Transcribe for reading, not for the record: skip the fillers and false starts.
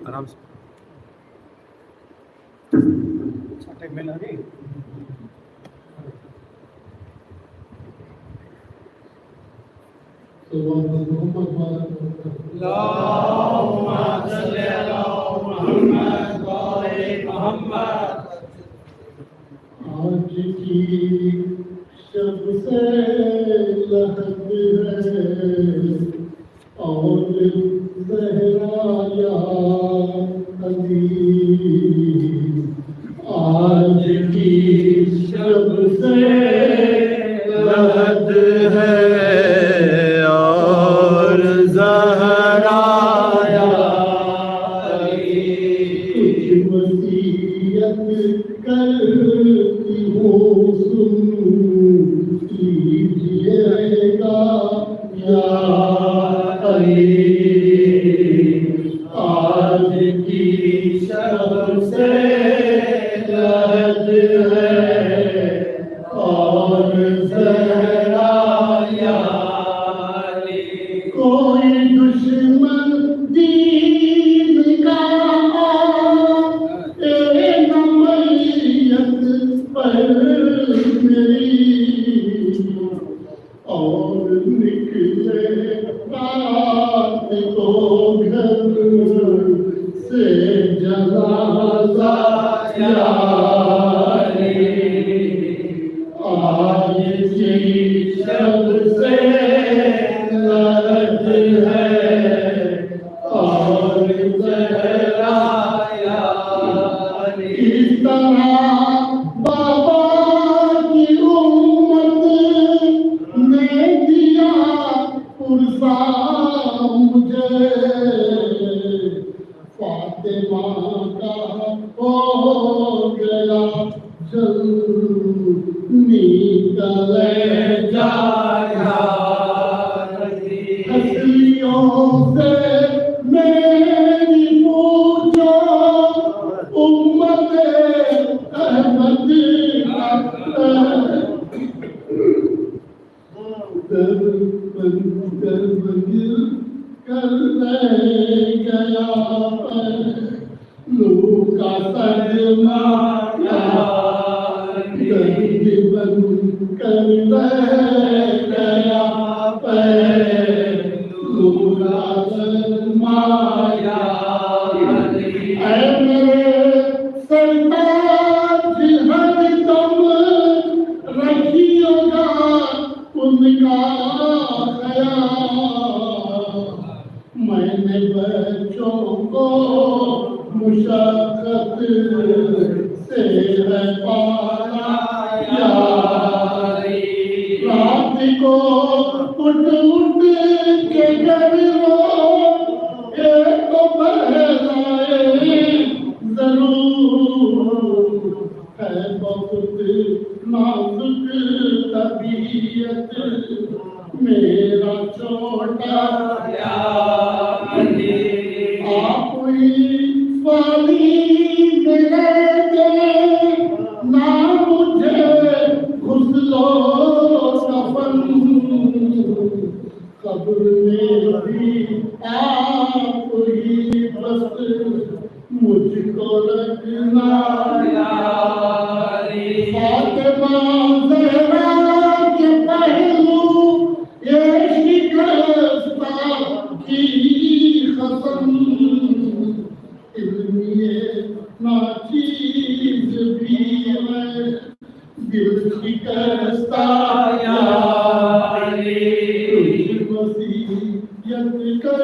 आराम से मिला नहीं आज की शब से लहद है और ज़हरा या अली। आज की शब से लहद है और ज़हरा या अली। कुछ वसीयत करती हूँ सुन लीजिएगा या अली। आज की शब से लहद है और ज़हरा या अली। कोई दुश्मन दीन का और निकले रात को घर से जनाजा या अली। आज की शब से लहद है और ज़हरा या अली। इस तरह बाबा की उम्मत ने दिया पुरसा मुझे। फातिमा का हो गया जल्दी कलेजा या अली। हस्तियों से मेरी पूछो उम्मत अहमद कर गया लू का सदमा जीवन कर गया लू का सदमा सरताज हरदम रखिएगा उनका ख्याल। मैंने बच्चों को मुशक्कत से है पाला या रात को उठ उठ के घर रो एक तो बहलाए जरूर है बहुत नाजुक तबीयत मेरा छोटा या अली। आप ही वाली दे ना मुझे घुसलो सफन कब्र में भी आप ही बस मुझको रखना या अली। फातिमा ज़हरा के पहलू ये शिकस्ता की खसम इल्मिए नाचीज भी है दिल शिकस्ता या अली। वसीयत कर